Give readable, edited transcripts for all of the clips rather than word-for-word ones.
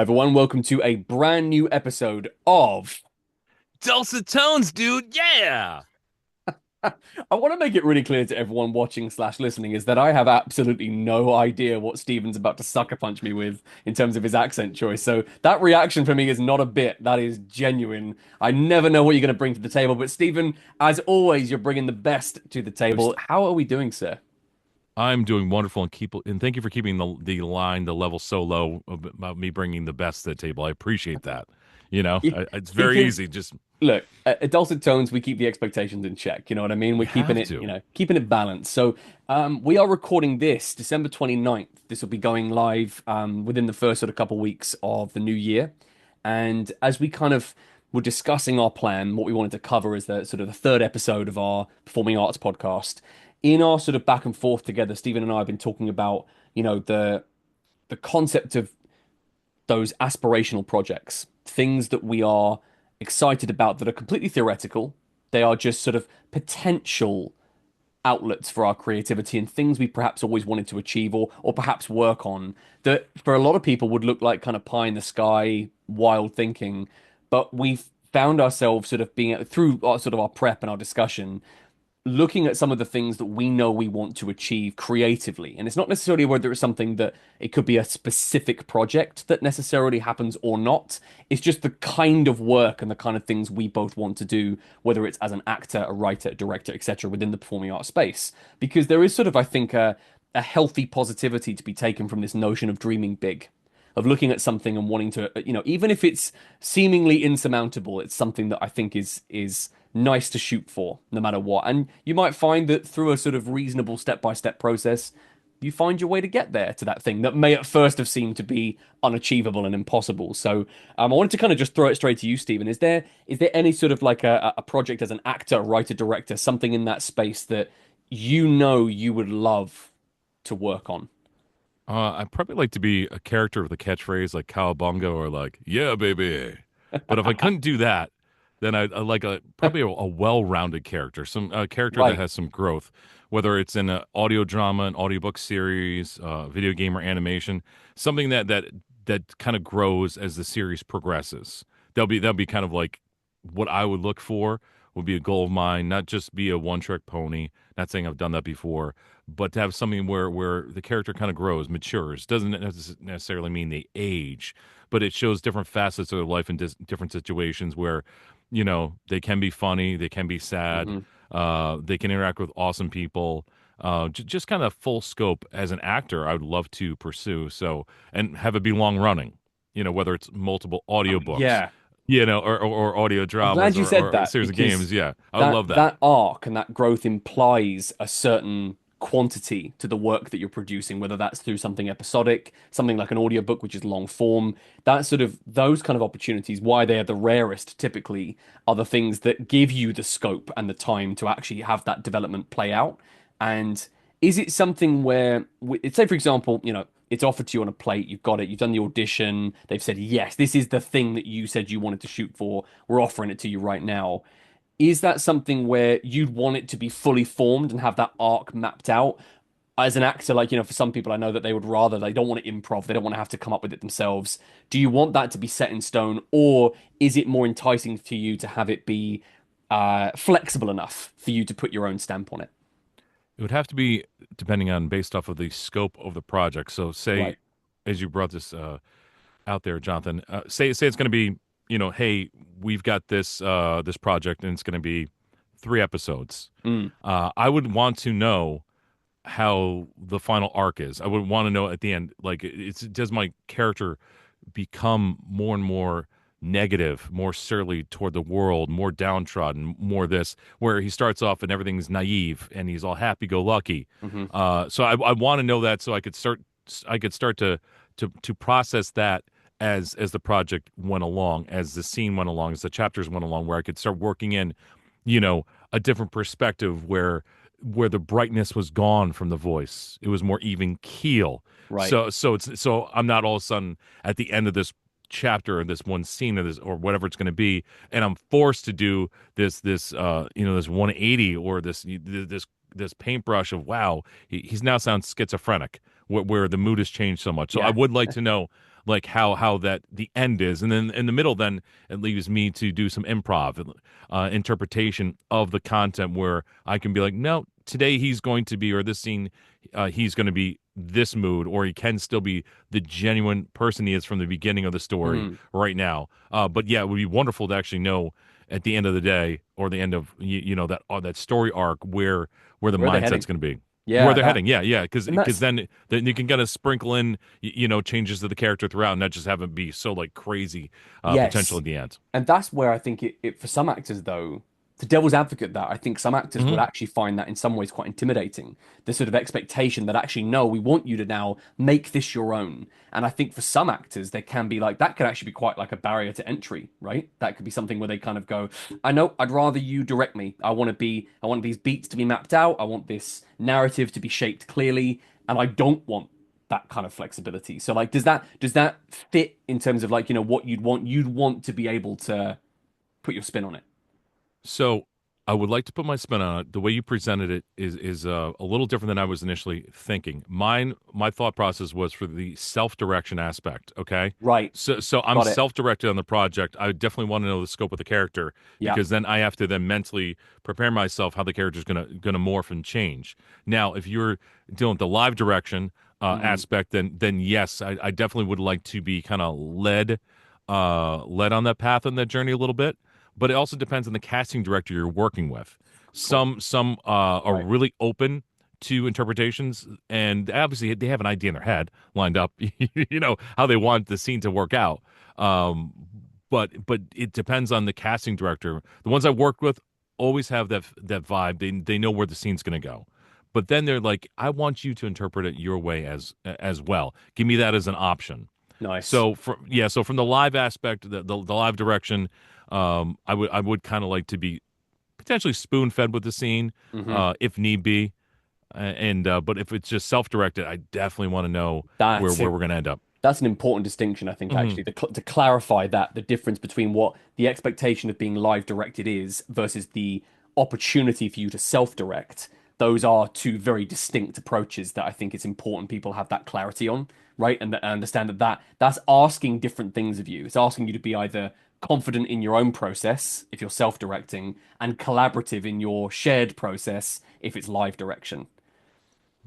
everyone. Welcome to a brand new episode of. Dulcet Tones, dude. Yeah. I want to make it really clear to everyone watching slash listening is that I have absolutely no idea what Steven's about to sucker punch me with in terms of his accent choice. So that reaction for me is not a bit. That is genuine. I never know what you're going to bring to the table. But Steven, as always, you're bringing the best to the table. How are we doing, sir? I'm doing wonderful and thank you for keeping the level so low about me bringing the best to the table. I appreciate that. Yeah, It's very because easy. Just look, at Dulcet Tones, we keep the expectations in check. You know what I mean? We're you keeping have it, to. keeping it balanced. So, we are recording this December 29th. This will be going live within the first sort of couple weeks of the new year. And as we kind of were discussing our plan, what we wanted to cover is the sort of the third episode of our performing arts podcast. In our sort of back and forth together, Stephen and I have been talking about, the concept of those aspirational projects, things that we are excited about that are completely theoretical. They are just sort of potential outlets for our creativity and things we perhaps always wanted to achieve or perhaps work on that for a lot of people would look like kind of pie in the sky, wild thinking. But we've found ourselves sort of being through our, sort of our prep and our discussion looking at some of the things that we know we want to achieve creatively. And it's not necessarily whether it's something that it could be a specific project that necessarily happens or not. It's just the kind of work and the kind of things we both want to do, whether it's as an actor, a writer, a director, etc., within the performing arts space. Because there is sort of, I think, a healthy positivity to be taken from this notion of dreaming big. Of looking at something and wanting to, even if it's seemingly insurmountable, it's something that I think is nice to shoot for, no matter what. And you might find that through a sort of reasonable step-by-step process, you find your way to get there to that thing that may at first have seemed to be unachievable and impossible. So I wanted to kind of just throw it straight to you, Stephen. Is there any sort of like a project as an actor, writer, director, something in that space that you know you would love to work on? I'd probably like to be a character with a catchphrase like cowabunga or like "Yeah, baby." But if I couldn't do that, then I like probably a well-rounded character, some character that Right. has some growth, whether it's in an audio drama, an audiobook series, video game, or animation, something that kind of grows as the series progresses. That'll be kind of like what I would look for. Would be a goal of mine, not just be a one-trick pony. Not saying I've done that before, but to have something where the character kind of grows, matures. Doesn't necessarily mean they age, but it shows different facets of their life in different situations where they can be funny, they can be sad, Hmm. they can interact with awesome people. Just kind of full scope as an actor, I would love to pursue. So and have it be long running. Whether it's multiple audiobooks, Yeah. or audio I'm dramas glad you said or a that series of because games. Yeah, I would that love that. that arc and that growth implies a certain quantity to the work that you're producing, whether that's through something episodic, something like an audiobook, which is long form. That sort of those kind of opportunities, why they are the rarest typically, are the things that give you the scope and the time to actually have that development play out. And is it something where, say for example, it's offered to you on a plate, you've got it, you've done the audition, they've said, yes, this is the thing that you said you wanted to shoot for, we're offering it to you right now. Is that something where you'd want it to be fully formed and have that arc mapped out? As an actor, like, for some people, I know that they don't want to improv, they don't want to have to come up with it themselves. Do you want that to be set in stone, or is it more enticing to you to have it be flexible enough for you to put your own stamp on it? It would have to be depending on based off of the scope of the project. So, say, Right. as you brought this out there, Jonathan, say it's going to be, hey, we've got this project and it's going to be 3 episodes. Mm, I would want to know how the final arc is. I would want to know at the end, like, does my character become more and more negative, more surly toward the world, more downtrodden, more this, where he starts off and everything's naive and he's all happy-go-lucky. hmm So I want to know that so I could start to process that as the project went along, as the scene went along, as the chapters went along, where I could start working in, a different perspective where the brightness was gone from the voice. It was more even keel. Right. So I'm not all of a sudden at the end of this chapter or this one scene of this or whatever it's going to be, and I'm forced to do this 180 or this paintbrush of wow, he's now sounds schizophrenic where the mood has changed so much. So I Yeah. would like to know like how that the end is, and then in the middle, then it leaves me to do some improv interpretation of the content where I can be like, no, today he's going to be, or this scene, he's going to be this mood, or he can still be the genuine person he is from the beginning of the story Mm. right now. But yeah, it would be wonderful to actually know at the end of the day, or the end of that story arc, where the Where are they mindset's heading? going to be, where Yeah, they're that heading. Yeah, because and that's then you can kind of sprinkle in changes to the character throughout, and not just have it be so like crazy potential yes. at the end. And that's where I think it for some actors though, the devil's advocate that I think some actors would Hmm. actually find that in some ways quite intimidating. The sort of expectation that actually, no, we want you to now make this your own. And I think for some actors, there can be like that could actually be quite like a barrier to entry, right? That could be something where they kind of go, I know, I'd rather you direct me. I want these beats to be mapped out. I want this narrative to be shaped clearly, and I don't want that kind of flexibility. So like does that fit in terms of like, what you'd want? You'd want to be able to put your spin on it. So I would like to put my spin on it. The way you presented it is a little different than I was initially thinking. My thought process was for the self direction aspect. Okay, Right. so I'm Got it. self directed on the project. I definitely want to know the scope of the character, Yeah. because then I have to then mentally prepare myself how the character is gonna morph and change. Now, if you're dealing with the live direction Mm, aspect, then yes, I definitely would like to be kind of led on that path on that journey a little bit, but it also depends on the casting director you're working with. cool. Some are Right. really open to interpretations, and obviously they have an idea in their head lined up, how they want the scene to work out. Um, but it depends on the casting director. The ones I worked with always have that vibe. They know where the scene's going to go. But then they're like, I want you to interpret it your way as well. Give me that as an option. Nice. So from the live aspect, the live direction, I would kind of like to be potentially spoon fed with the scene, Hmm. if need be, and but if it's just self directed, I definitely want to know where That's where it. we're gonna end up. That's an important distinction, I think, Hmm. actually, to clarify that the difference between what the expectation of being live directed is versus the opportunity for you to self-direct. Those are two very distinct approaches that I think it's important people have that clarity on, right? And that understand that's asking different things of you. It's asking you to be either confident in your own process if you're self-directing and collaborative in your shared process if it's live direction.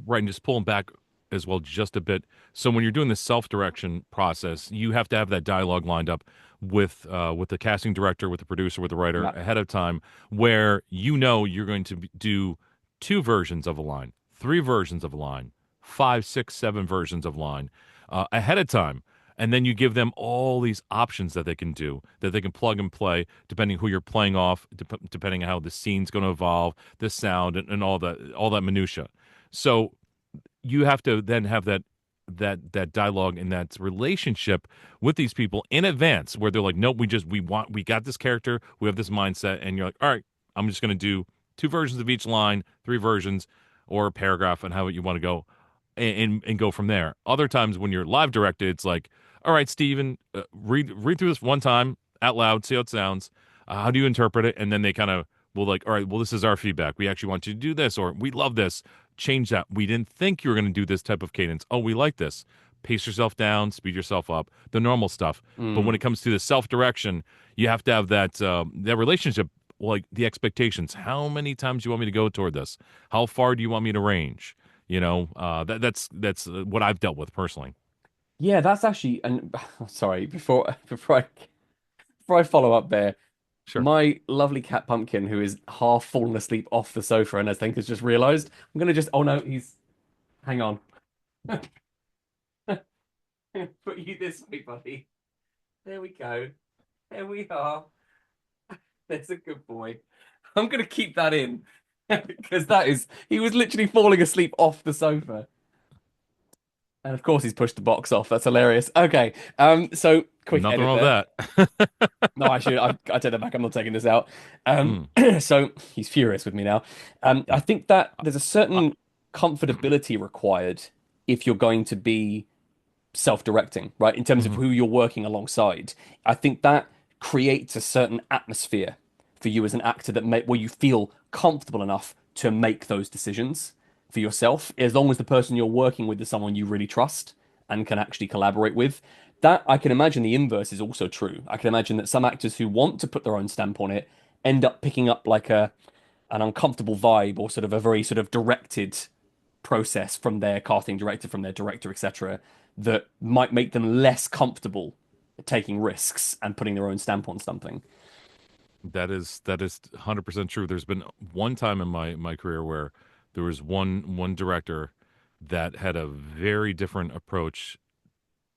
Right, and just pulling back as well just a bit. So when you're doing the self direction process, you have to have that dialogue lined up with the casting director, with the producer, with the writer Yeah. ahead of time, where you're going to do two versions of a line, three versions of a line, five, six, seven versions of line ahead of time. And then you give them all these options that they can do, that they can plug and play, depending who you're playing off, depending on how the scene's going to evolve, the sound, and all that minutia. So you have to then have that dialogue and that relationship with these people in advance, where they're like, nope, we got this character, we have this mindset, and you're like, all right, I'm just going to do two versions of each line, three versions, or a paragraph, and how you want to go, and go from there. Other times when you're live directed, it's like, all right, Steven, read through this one time out loud, see how it sounds. How do you interpret it? And then they kind of will like, all right, well, this is our feedback. We actually want you to do this, or we love this. Change that. We didn't think you were going to do this type of cadence. Oh, we like this. Pace yourself down, speed yourself up, the normal stuff. But when Mm. it comes to the self direction, you have to have that relationship, like the expectations. How many times do you want me to go toward this? How far do you want me to range? That's what I've dealt with personally. Yeah, that's actually and sorry, before I follow up there, Sure. my lovely cat Pumpkin, who is half fallen asleep off the sofa and I think has just realized, I'm gonna just, oh no, he's, hang on. Put you this way, buddy. There we go. There we are. There's a good boy. I'm gonna keep that in because he was literally falling asleep off the sofa. And of course he's pushed the box off. That's hilarious. Okay. So quick Nothing edit wrong there. with that. No, I take that back. I'm not taking this out. Mm. So he's furious with me now. I think that there's a Uh, certain comfortability required if you're going to be self-directing, right? In terms of mhm. who you're working alongside. I think that creates a certain atmosphere for you as an actor where you feel comfortable enough to make those decisions for yourself, as long as the person you're working with is someone you really trust and can actually collaborate with. that I can imagine the inverse is also true. I can imagine that some actors who want to put their own stamp on it end up picking up like a an uncomfortable vibe or sort of a very sort of directed process from their casting director, from their director, etc., that might make them less comfortable taking risks and putting their own stamp on something. That is 100% true. There's been one time in my career where there was one director that had a very different approach,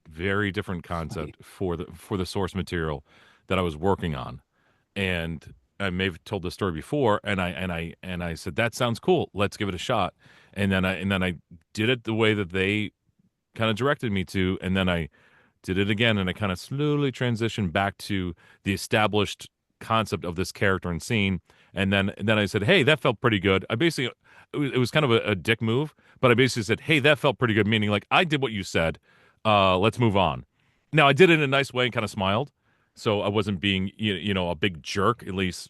very different Right. concept for the source material that I was working on. And I may have told this story before, and I said that sounds cool. Let's give it a shot. And then I did it the way that they kind of directed me to, and then I did it again, and I kind of slowly transitioned back to the established concept of this character and scene. And then I said, "Hey, that felt pretty good." I basically it was kind of a dick move, but I basically said, "Hey, that felt pretty good," meaning like I did what you said. Let's move on. Now I did it in a nice way and kind of smiled, so I wasn't being a big jerk. At least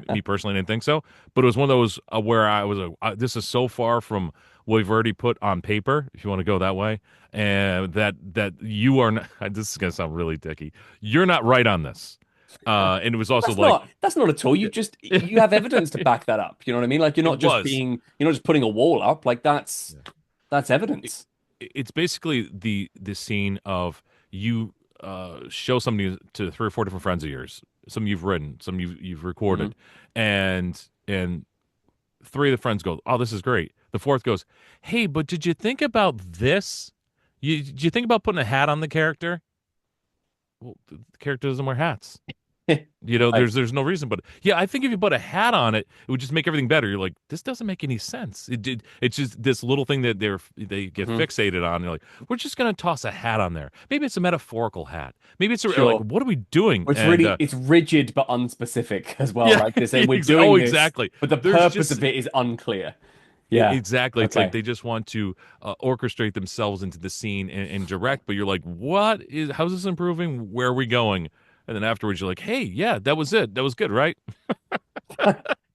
me personally, I didn't think so. But it was one of those where I was this is so far from what we've already put on paper, if you want to go that way, and that you are not, this is going to sound really dicky. You're not right on this. And it was also like, That's not at all. You have evidence to back that up. You know what I mean? Like it was. you're not just putting a wall up. Like Yeah. that's It, evidence. it's basically the scene of you show somebody to three or four different friends of yours. Some you've written, some you've Hmm. recorded, and three of the friends go, "Oh, this is great." The fourth goes, "Hey, but did you think about this? Did you think about putting a hat on the character?" Well, the character doesn't wear hats. Right. There's no reason, but yeah, I think if you put a hat on it, it would just make everything better. You're like, this doesn't make any sense. It's just this little thing that they get Hmm. fixated on. They're like, we're just gonna toss a hat on there. Maybe it's a metaphorical hat. Maybe it's like, Sure. what are we doing? It's And really it's rigid but unspecific as well. yeah, Like they're saying we're oh, doing this, exactly. but the There's purpose just of it is unclear. Yeah. exactly. It's like Okay. they just want to orchestrate themselves into the scene and direct, but you're like, how's this improving? Where are we going? And then afterwards, you're like, hey, yeah, that was it. That was good, right?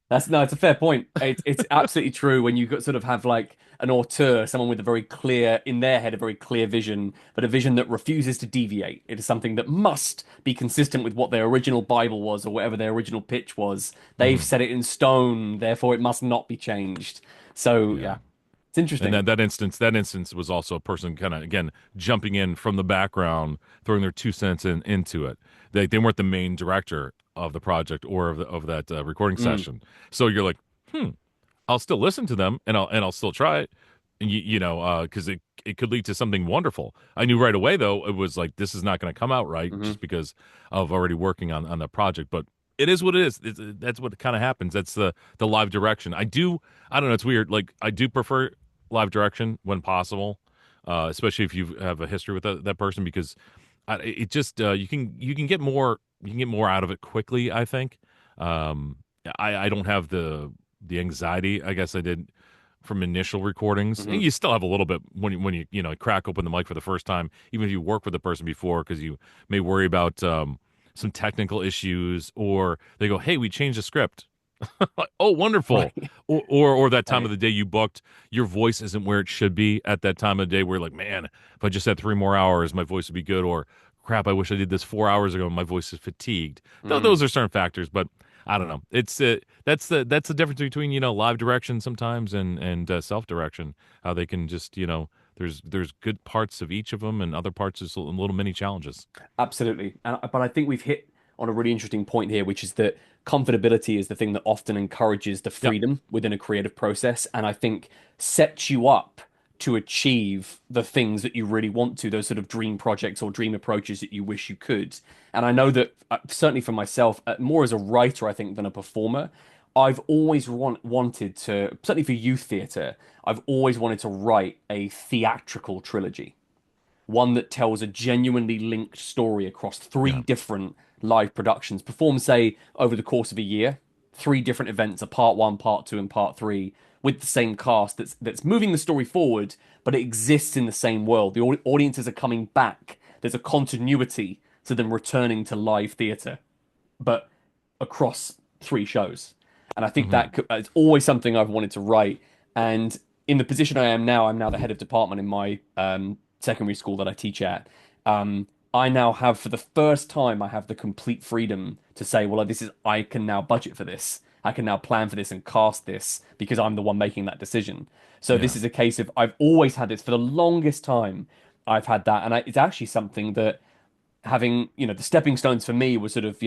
That's no, it's a fair point. It's absolutely true when you sort of have like an auteur, someone with a very clear, in their head, a very clear vision, but a vision that refuses to deviate. It is something that must be consistent with what their original Bible was or whatever their original pitch was. They've Hmm. set it in stone, therefore it must not be changed. So Yeah. yeah, it's And interesting. that instance was also a person kind of again jumping in from the background, throwing their 2 cents into it. They weren't the main director of the project or of that recording Mm, session. So you're like, hmm, I'll still listen to them and I'll still try it. And because it could lead to something wonderful. I knew right away though it was like this is not going to come out right hmm just because of already working on the project. But it is what it is. That's what kind of happens. That's the live direction. I don't know. It's weird. Like I do prefer live direction when possible, especially if you have a history with that person because it just you can get more out of it quickly. I think. Um, I don't have the anxiety I guess I did from initial recordings. And hmm you still have a little bit when you crack open the mic for the first time, even if you work with the person before, because you may worry about some technical issues, or they go, "Hey, we changed the script." Like, oh, wonderful. Right. Or that time of Right. the day you booked, your voice isn't where it should be at that time of the day. Where you're like, man, if I just had 3 more hours, my voice would be good. Or crap, I wish I did this 4 hours ago. My voice is fatigued. Mm. Those are certain factors, but I don't know. It's that's the difference between live direction sometimes and self direction. How they can just there's good parts of each of them, and other parts is little mini challenges. Absolutely. But I think we've hit on a really interesting point here, which is that comfortability is the thing that often encourages the Yep. freedom within a creative process. And I think sets you up to achieve the things that you really want to, those sort of dream projects or dream approaches that you wish you could. And I know that certainly for myself, more as a writer, I think, than a performer, I've always wanted to, certainly for youth theatre, I've always wanted to write a theatrical trilogy, one that tells a genuinely linked story across three Yeah. different live productions, performed, say, over the course of a year, three different events, a part one, part two, and part three, with the same cast that's moving the story forward, but it exists in the same world. The audiences are coming back. There's a continuity to them returning to live theatre, but across three shows. And I think Hmm. it's always something I've wanted to write. And in the position I am now, I'm now the head of department in my secondary school that I teach at. I now have, for the first time, I have the complete freedom to say, well, this is, I can now budget for this. I can now plan for this and cast this because I'm the one making that decision. So this Yeah. is a case of I've always had this for the longest time. I've had that, and it's actually something that having, the stepping stones for me was sort of,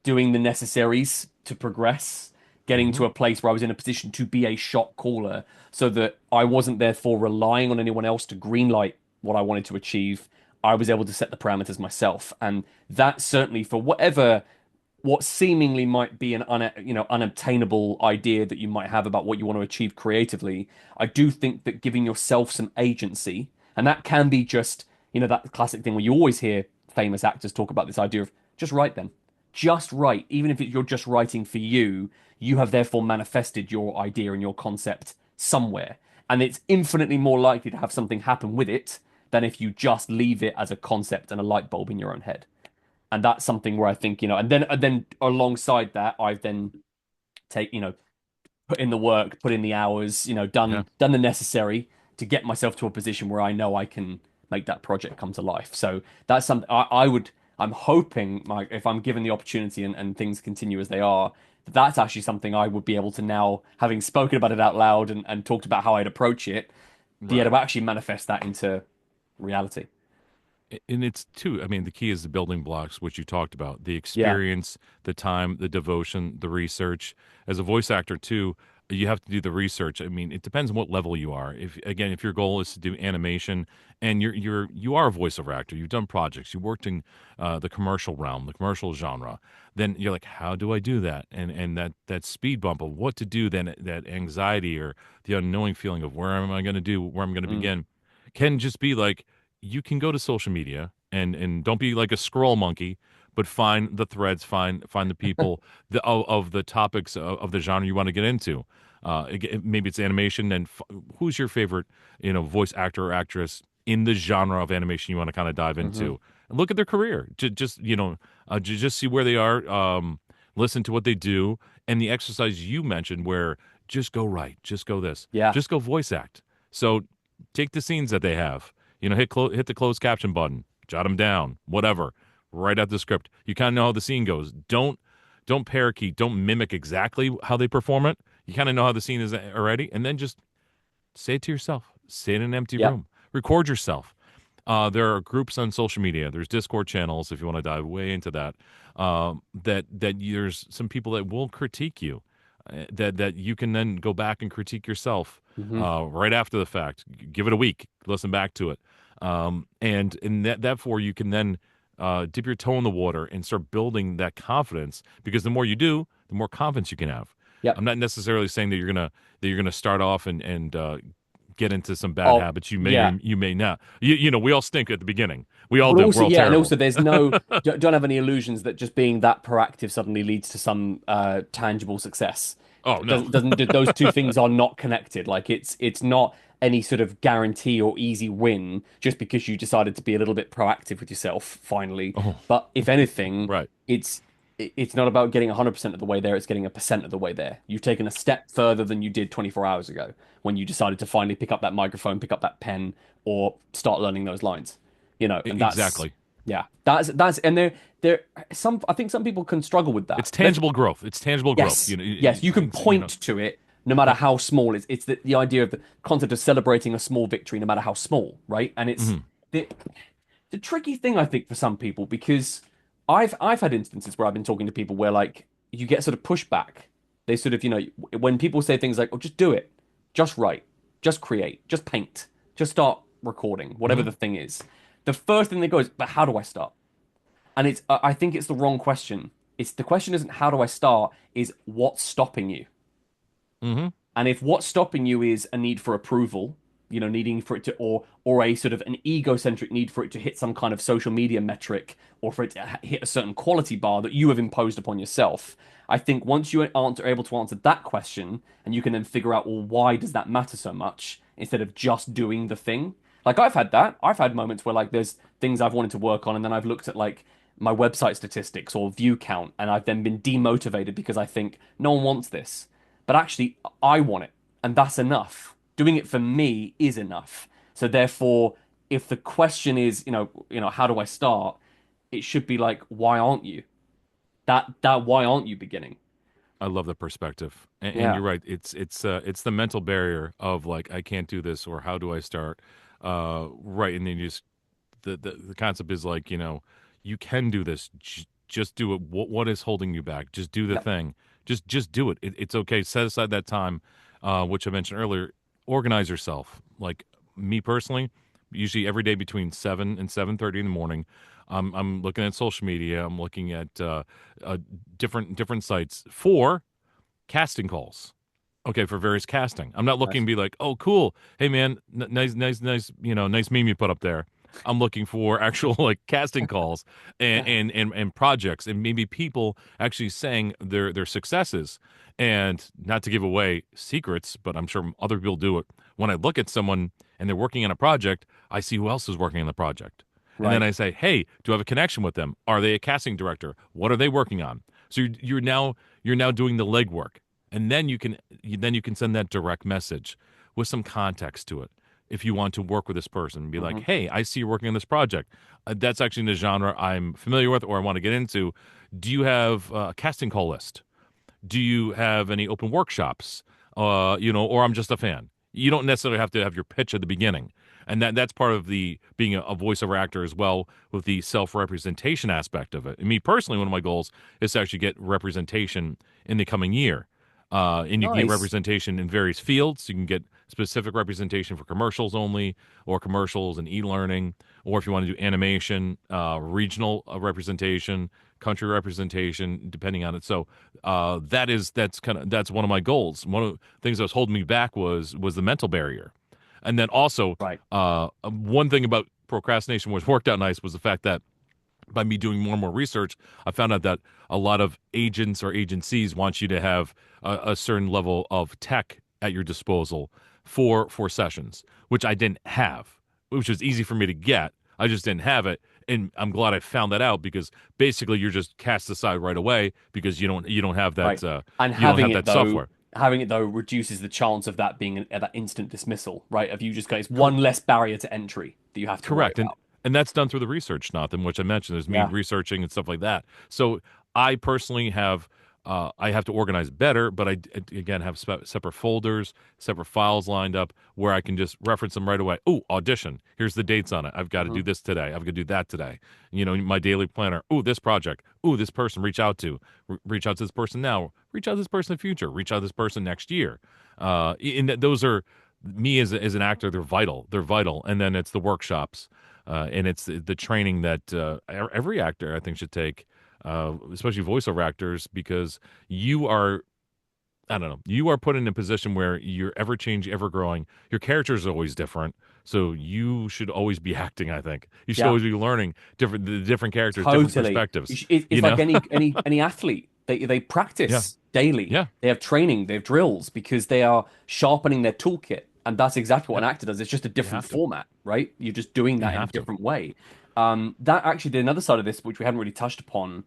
doing the necessaries to progress, getting Hmm. to a place where I was in a position to be a shot caller so that I wasn't therefore relying on anyone else to greenlight what I wanted to achieve. I was able to set the parameters myself. And that certainly for what seemingly might be an unobtainable idea that you might have about what you want to achieve creatively, I do think that giving yourself some agency, and that can be just, that classic thing where you always hear famous actors talk about this idea of just write then. Just write. Even if you're just writing for you, you have therefore manifested your idea and your concept somewhere. And it's infinitely more likely to have something happen with it than if you just leave it as a concept and a light bulb in your own head. And that's something where I think, and then alongside that, I've then take, put in the work, put in the hours, Yeah. done the necessary to get myself to a position where I know I can make that project come to life. So that's something I'm hoping, like, if I'm given the opportunity and things continue as they are, that's actually something I would be able to now, having spoken about it out loud and talked about how I'd approach it, be able Right. to actually manifest that into reality. And it's too, I mean, the key is the building blocks, which you talked about, the Yeah. experience, the time, the devotion, the research. As a voice actor too, you have to do the research. I mean, it depends on what level you are. If again, if your goal is to do animation and you are a voiceover actor, you've done projects, you worked in the commercial realm, the commercial genre, then you're like, how do I do that? And that speed bump of what to do, then that anxiety or the unknowing feeling of where am I going to do, where I'm going to Mm. begin, can just be like you can go to social media and don't be like a scroll monkey, but find the threads, find the people of the topics of the genre you want to get into. Maybe it's animation. And who's your favorite, voice actor or actress in the genre of animation you want to kind of dive Hmm. into? And look at their career. Just just see where they are. Listen to what they do, and the exercise you mentioned, where just go right, just go this, Yeah. just go voice act. So take the scenes that they have, hit the closed caption button, jot them down, whatever. Write out the script. You kind of know how the scene goes. Don't parakeet. Don't mimic exactly how they perform it. You kind of know how the scene is already, and then just say it to yourself. Say it in an empty Yeah. room. Record yourself. There are groups on social media. There's Discord channels if you want to dive way into that. That there's some people that will critique you. That you can then go back and critique yourself Hmm. right after the fact. Give it a week. Listen back to it. And that for you can then dip your toe in the water and start building that confidence, because the more you do, the more confidence you can have. I'm Yep. not necessarily saying that you're gonna start off and get into some bad Oh, habits. You may or yeah. you may not. We all stink at the beginning. We all But do. also, We're all yeah, and terrible. also, there's don't have any illusions that just being that proactive suddenly leads to some tangible success. Oh no. Doesn't those two things are not connected? Like it's not any sort of guarantee or easy win just because you decided to be a little bit proactive with yourself finally. Oh, But if anything, right. it's it's not about getting 100% of the way there, it's getting 1% of the way there. You've taken a step further than you did 24 hours ago when you decided to finally pick up that microphone, pick up that pen, or start learning those lines. And that's Exactly. yeah, that's and there some I think some people can struggle with that. It's tangible growth. It's tangible growth. Yes, yes, you can point to it no matter Yep. how small. It's the idea of the concept of celebrating a small victory no matter how small, right? And it's Hmm. the the tricky thing I think for some people because I've had instances where I've been talking to people where like you get sort of pushback. They sort of when people say things like, "Oh, just do it, just write, just create, just paint, just start recording, whatever Hmm. the thing is." The first thing that goes, "But how do I start?" And I think it's the wrong question. It's the question isn't how do I start, is what's stopping you? Hmm. And if what's stopping you is a need for approval, needing for it to, or a sort of an egocentric need for it to hit some kind of social media metric, or for it to hit a certain quality bar that you have imposed upon yourself, I think once you aren't able to answer that question, and you can then figure out, well, why does that matter so much, instead of just doing the thing. Like I've had that. I've had moments where like there's things I've wanted to work on, and then I've looked at like my website statistics or view count, and I've then been demotivated because I think no one wants this. But actually, I want it, and that's enough. Doing it for me is enough. So therefore, if the question is, how do I start? It should be like, why aren't you? That why aren't you beginning? I love the perspective, and Yeah, you're right. It's the mental barrier of like I can't do this or how do I start? Right, and then you just the concept is like you can do this. Just do it. What is holding you back? Just do the yeah, thing. Just do it. It's okay. Set aside that time, which I mentioned earlier. Organize yourself. Like me personally, usually every day between 7 and 7:30 in the morning. I'm looking at social media. I'm looking at uh, different sites for casting calls. Okay, for various casting. I'm not looking nice. to be like, oh, cool. Hey, man, nice, nice meme you put up there. I'm looking for actual like casting calls and projects and maybe people actually saying their successes. And not to give away secrets, but I'm sure other people do it. When I look at someone and they're working on a project, I see who else is working on the project. And then Right. I say, hey, do I have a connection with them? Are they a casting director? What are they working on? So you're now doing the legwork, and then you can send that direct message with some context to it. If you want to work with this person, be like, Hmm. "Hey, I see you working on this project. That's actually in the genre I'm familiar with, or I want to get into. Do you have a casting call list? Do you have any open workshops? Or I'm just a fan. You don't necessarily have to have your pitch at the beginning, and that's part of the being a voiceover actor as well, with the self representation aspect of it. And me personally, one of my goals is to actually get representation in the coming year. And you can get Nice. representation in various fields. You can get specific representation for commercials only, or commercials and e-learning, or if you want to do animation, regional representation, country representation, depending on it. So that's one of my goals. One of the things that was holding me back was the mental barrier, and then also Right. one thing about procrastination which worked out nice was the fact that by me doing more and more research, I found out that a lot of agents or agencies want you to have a certain level of tech at your disposal for sessions, which I didn't have, which was easy for me to get. I just didn't have it, and I'm glad I found that out because basically you're just cast aside right away because you don't have Right. that And you don't have that software. having it though reduces the chance of that being that instant dismissal, right? Of you just go, it's Cor- one less barrier to entry that you have to worry Correct, and about. and that's done through the research, Nathan, which I mentioned. There's me Yeah. researching and stuff like that. So I personally have to organize better, but again have separate folders, separate files lined up where I can just reference them right away. Oh, audition. Here's the dates on it. I've got to do Hmm. this today. I've got to do that today. My daily planner. Oh, this project. Oh, this person. Reach out to. Reach out to this person now. Reach out to this person in the future. Reach out to this person next year. And those are me as an actor. They're vital. They're vital. And then it's the workshops, and it's the training that every actor I think should take, especially voiceover actors, because you are, I don't know, you are put in a position where you're ever changing, ever growing. Your characters are always different, so you should always be acting. I think you should Yeah. always be learning the different characters, different Totally. perspectives. It's You like know? any athlete. They Yeah, practice daily. yeah, They have training, they have drills because they are sharpening their toolkit. And that's exactly what yep. an actor does. It's just a You different have to. format, right? You're just doing You that in a have to. different way. That actually, the another side of this, which we haven't really touched upon,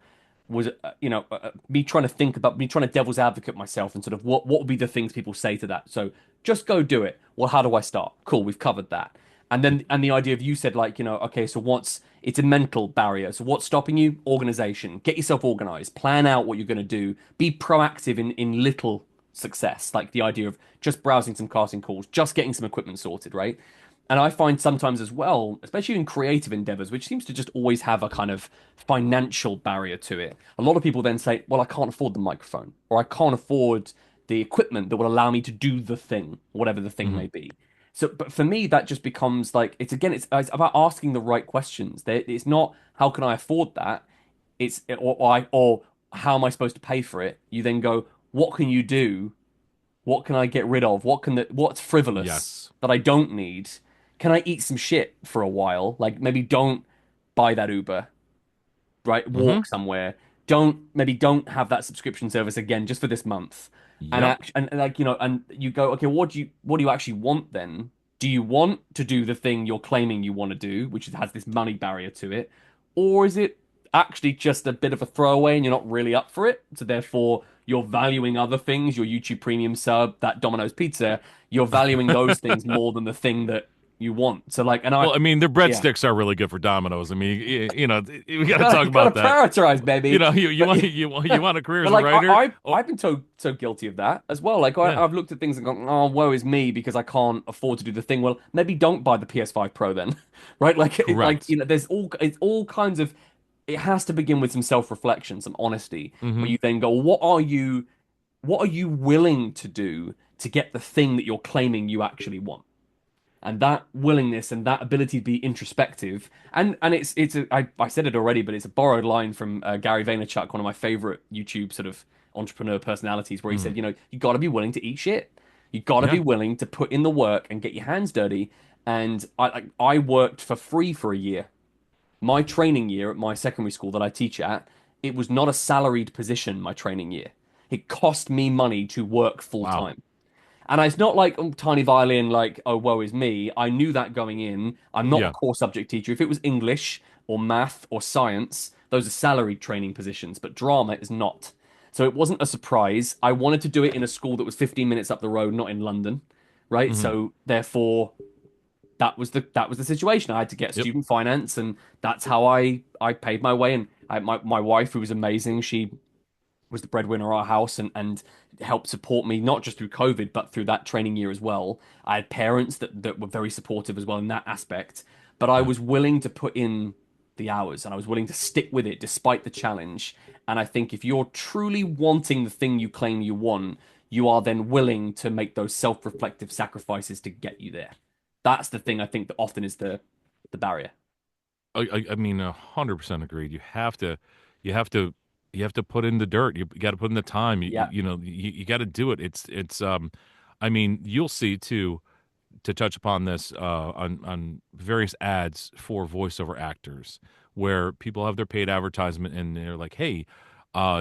was me trying to think about me trying to devil's advocate myself and sort of what would be the things people say to that. So just go do it. Well, how do I start? Cool, we've covered that. And the idea of you said like, okay, so it's a mental barrier. So what's stopping you? Organization. Get yourself organized. Plan out what you're going to do. Be proactive in little success. Like the idea of just browsing some casting calls, just getting some equipment sorted, right? And I find sometimes as well, especially in creative endeavors, which seems to just always have a kind of financial barrier to it. A lot of people then say, well, I can't afford the microphone, or I can't afford the equipment that will allow me to do the thing, whatever the thing Hmm. may be. So, but for me, that just becomes like it's about asking the right questions. It's not how can I afford that. Or how am I supposed to pay for it? You then go, what can you do? What can I get rid of? What's frivolous Yes. that I don't need? Can I eat some shit for a while? Like maybe don't buy that Uber, right? Hmm. Walk somewhere. Don't have that subscription service again just for this month. Yep. And like and you go, okay, what do you actually want then? Do you want to do the thing you're claiming you want to do, which has this money barrier to it, or is it actually just a bit of a throwaway and you're not really up for it? So therefore, you're valuing other things, your YouTube Premium sub, that Domino's pizza, you're valuing those things more than the thing that you want. So like, and Well, I mean, their yeah, breadsticks are really good for Domino's. I mean, we got to you talk gotta about that. prioritize, baby. You But want you want a career but as a like writer? Oh, I've been so guilty of that as well. Like yeah, I've looked at things and gone, oh, woe is me because I can't afford to do the thing. Well, maybe don't buy the PS5 Pro then, right? Like correct. there's all kinds of. It has to begin with some self-reflection, some honesty, where Hmm. you then go, what are you willing to do to get the thing that you're claiming you actually want? And that willingness and that ability to be introspective, and I said it already, but it's a borrowed line from Gary Vaynerchuk, one of my favorite YouTube sort of entrepreneur personalities, where he Hmm. said, you got to be willing to eat shit. You got to be Yeah. willing to put in the work and get your hands dirty. And I worked for free for a year. My training year at my secondary school that I teach at, it was not a salaried position. My training year, it cost me money to work full Wow. time. And it's not like tiny violin, like, oh, woe is me. I knew that going in. I'm not a Yeah. core subject teacher. If it was English or math or science, those are salaried training positions, but drama is not. So it wasn't a surprise. I wanted to do it in a school that was 15 minutes up the road, not in London, right? Hmm. So therefore, that was the situation. I had to get Yep. student finance, and that's how I paid my way. And my wife, who was amazing, she was the breadwinner of our house and helped support me not just through COVID but through that training year as well. I had parents that were very supportive as well in that aspect, but I Yeah. was willing to put in the hours and I was willing to stick with it despite the challenge. And I think if you're truly wanting the thing you claim you want, you are then willing to make those self-reflective sacrifices to get you there. That's the thing I think that often is the barrier. I mean, 100% agreed. You have to, you have to put in the dirt. You got to put in the time. Yeah. You got to do it. I mean, you'll see too, to touch upon this, on various ads for voiceover actors, where people have their paid advertisement and they're like, hey,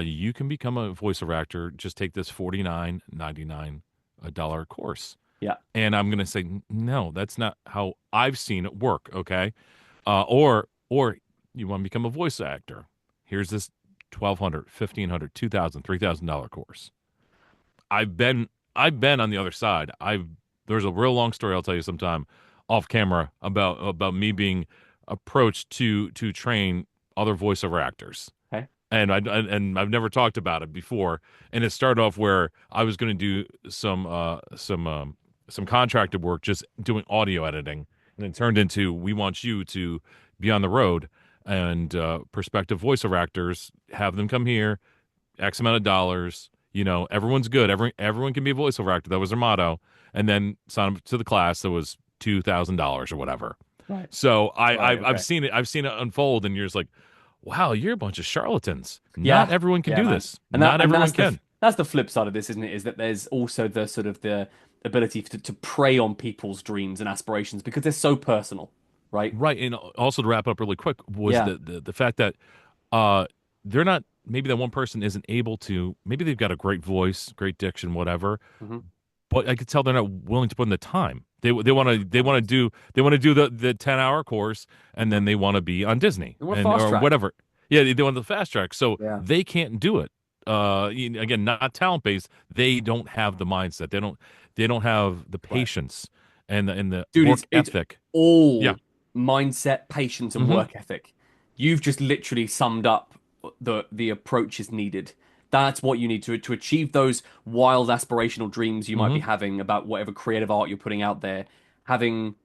you can become a voiceover actor. Just take this $49.99 a dollar course. Yeah. And I'm going to say, no, that's not how I've seen it work. Okay. Or you want to become a voice actor. Here's this 1,200, 1,500, 2,000, $3,000 course. I've been on the other side. There's a real long story I'll tell you sometime off camera about me being approached to train other voiceover actors. Okay. And I've never talked about it before. And it started off where I was going to do some contracted work, just doing audio editing, and it turned into, we want you to be on the road, and prospective voiceover actors, have them come here, X amount of dollars. Everyone's good. Everyone can be a voiceover actor. That was their motto. And then sign up to the class that was $2,000 or whatever. Right. So Right. I've Okay. seen it. I've seen it unfold, and you're just like, wow, you're a bunch of charlatans. Not Yeah, everyone can yeah, do man. this. And that Not and everyone can. that's the flip side of this, isn't it? Is that there's also the sort of the ability to prey on people's dreams and aspirations because they're so personal, right? Right. And also, to wrap up really quick, was Yeah. the fact that uh they're not, maybe that one person isn't able to, maybe they've got a great voice, great diction, whatever, Hmm. but I could tell they're not willing to put in the time. They Right. want to do, the 10-hour course, and then they want to be on Disney And we're and fast or track. whatever. Yeah, they want the fast track. So Yeah. they can't do it. Again, not talent based. They don't have the mindset. They don't have the Right. patience and the Dude, work it's ethic. Yeah. all mindset, patience, and Hmm. work ethic. You've just literally summed up the approaches needed. That's what you need to achieve those wild aspirational dreams you might be Hmm. having about whatever creative art you're putting out there. Having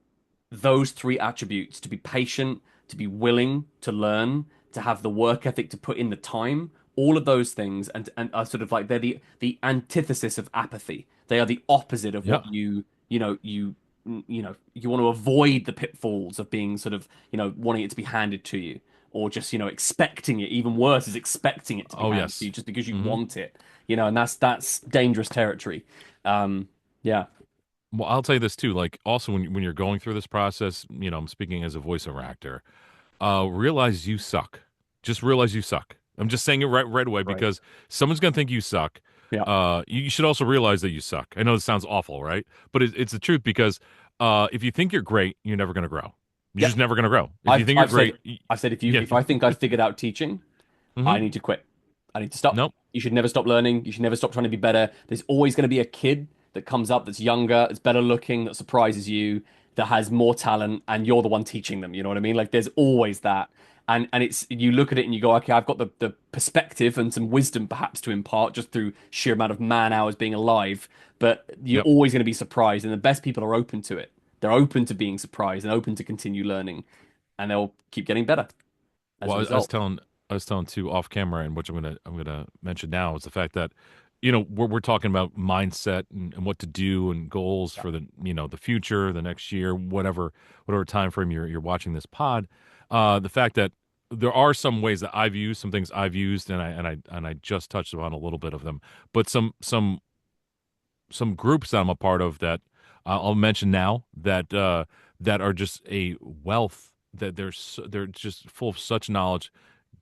those three attributes to be patient, to be willing to learn, to have the work ethic to put in the time, all of those things and are sort of like they're the antithesis of apathy. They are the opposite of Yeah. what you want to avoid the pitfalls of being sort of, wanting it to be handed to you or just, expecting it. Even worse is expecting it to be Oh handed to yes. you just because you Hmm. want it. And that's dangerous territory. Yeah. Well, I'll tell you this too. Like, also, when you're going through this process, I'm speaking as a voiceover actor. Realize you suck. Just realize you suck. I'm just saying it right away, Right. because someone's gonna think you suck. Yeah. You should also realize that you suck. I know this sounds awful, right? But it's the truth, because if you think you're great, you're never gonna grow. You're Yeah. just never gonna grow. If you I've think you're I've said great, I've said yeah. if I think I've figured out teaching, Hmm. I need to quit. I need to stop. Nope. You should never stop learning. You should never stop trying to be better. There's always going to be a kid that comes up that's younger, that's better looking, that surprises you. that has more talent and you're the one teaching them. You know what I mean? Like there's always that. And it's you look at it and you go, okay, I've got the perspective and some wisdom perhaps to impart just through sheer amount of man hours being alive, but you're Yep. always going to be surprised, and the best people are open to it. They're open to being surprised and open to continue learning, and they'll keep getting better as a Well, result. I was telling too off camera, and which I'm gonna mention now is the fact that, you know, we're talking about mindset and what to do and goals Yeah. for the, you know, the future, the next year, whatever time frame you're watching this pod. The fact that there are some ways that I've used, some things I've used, and I just touched upon a little bit of them, but some groups that I'm a part of that I'll mention now that are just a wealth that they're just full of such knowledge.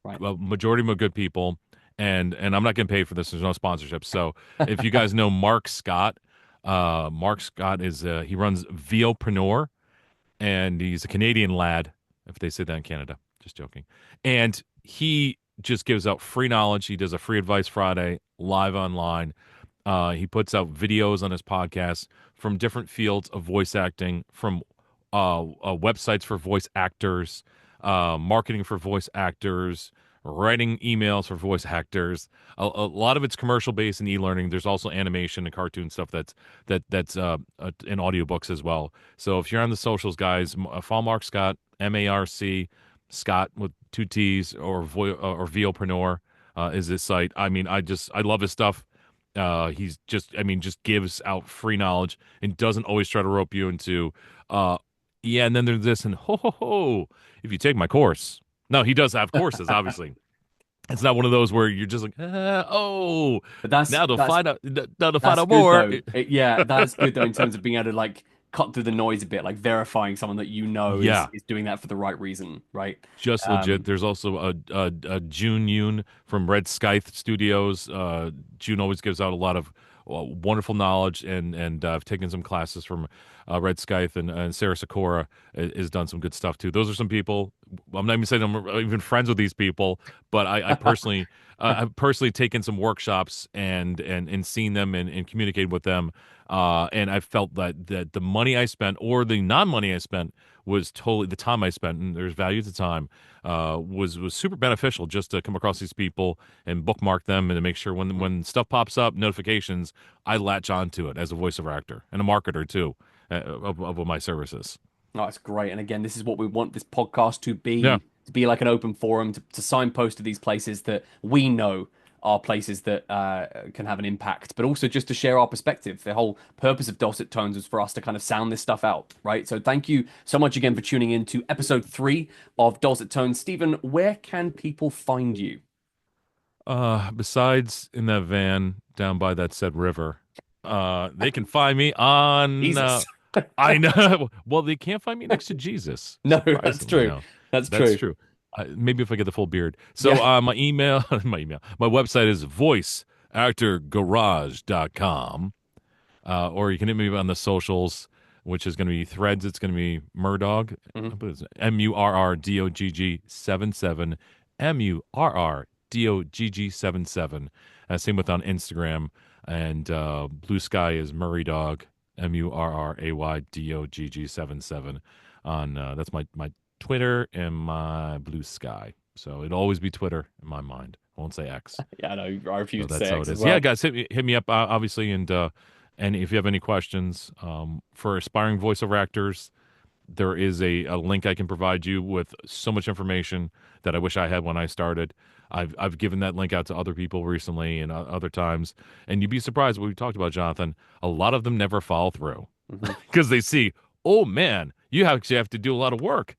Right. A majority of them are good people, and I'm not getting paid for this. There's no sponsorship. So if you guys know Mark Scott is he runs Viopreneur, and he's a Canadian lad. If they say that in Canada, just joking. And he just gives out free knowledge. He does a free advice Friday live online. He puts out videos on his podcast from different fields of voice acting, from websites for voice actors, marketing for voice actors, writing emails for voice actors. A lot of it's commercial based and e-learning. There's also animation and cartoon stuff that's in audiobooks as well. So if you're on the socials, guys, follow Mark Scott, MARC Scott with two T's, or Viopreneur is his site. I mean, I love his stuff. He's just, I mean, just gives out free knowledge and doesn't always try to rope you into, yeah, and then there's this, and ho, ho, ho, if you take my course. No, he does have courses, obviously. It's not one of those where you're just like, oh, But that's that's now to find that's out good more. though. Yeah, that's good though in terms of being able to like cut through the noise a bit, like verifying someone that you know Yeah, is doing that for the right reason, right? just legit. Um, There's also a June Yoon from Red Scythe Studios. June always gives out a lot of wonderful knowledge, and I've taken some classes from Red Scythe, and Sarah Sakura has done some good stuff too. Those are some people. I'm not even saying I'm even friends with these people, but I personally I've personally taken some workshops and seen them and communicated with them. And I felt that the money I spent or the non-money I spent was totally the time I spent, and there's value to time, was super beneficial just to come across these people and bookmark them and to make sure when stuff pops up, notifications, I latch onto it as a voiceover actor and a marketer too, of my services. Oh, that's great. And again, this is what we want this podcast Yeah. to be like an open forum to signpost to these places that we know are places that can have an impact, but also just to share our perspective. The whole purpose of Dulcet Tones was for us to kind of sound this stuff out, right? So thank you so much again for tuning in to episode 3 of Dulcet Tones. Stephen, where can people find you? Besides in that van down by that said river, they can find me on. Jesus. I know. Well, they can't find me next to Jesus. No, that's Surprisingly, true. no, That's that's true. true. Maybe if I get the full beard. So, Yeah. my website is voiceactorgarage.com. Or you can hit me on the socials, which is going to be Threads. It's going to be Murdog, Mhm. MURRDOGG77, MURRDOGG77. Same with on Instagram. And Blue Sky is Murray Dog, MURRAYDOGG77. On that's my Twitter and my Blue Sky. So it'll always be Twitter in my mind. I won't say X. Yeah, I know. I refuse So to that's say how it X as is. Yeah, well. guys, hit me up, obviously, and if you have any questions for aspiring voiceover actors, there is a link I can provide you with so much information that I wish I had when I started. I've given that link out to other people recently and other times, and you'd be surprised what we talked about, Jonathan. A lot of them never follow through Mhm. because they see, oh man, you actually have to do a lot of work.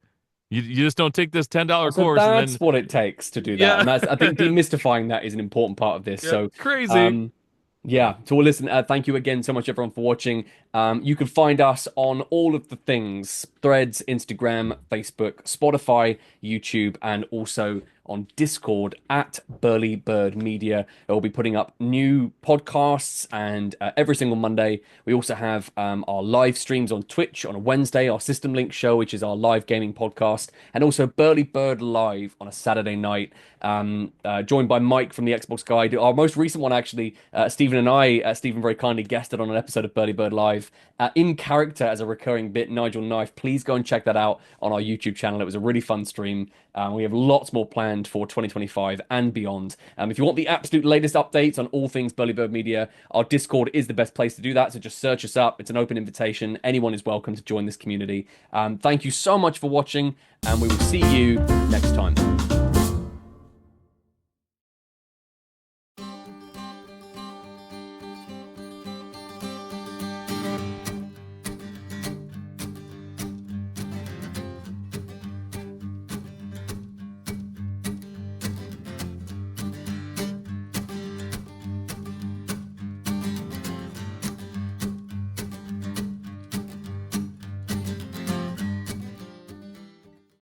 You just don't take this $10 So course and that's then what it takes to do that, yeah, and that's I think demystifying that is an important part of this. yeah, So, crazy. um, yeah. So, well, listen. Thank you again so much, everyone, for watching. You can find us on all of the things: Threads, Instagram, Facebook, Spotify, YouTube, and also on Discord at Burly Bird Media. We'll be putting up new podcasts and every single Monday. We also have our live streams on Twitch on a Wednesday, our System Link show, which is our live gaming podcast, and also Burly Bird Live on a Saturday night. Joined by Mike from the Xbox Guide. Our most recent one, actually, Stephen and I, Stephen very kindly guested on an episode of Burly Bird Live. live in character as a recurring bit, Nigel Knife. Please go and check that out on our YouTube channel. It was a really fun stream. We have lots more planned for 2025 and beyond. If you want the absolute latest updates on all things Burly Bird Media, our Discord is the best place to do that. So just search us up. It's an open invitation. Anyone is welcome to join this community. Thank you so much for watching, and we will see you next time.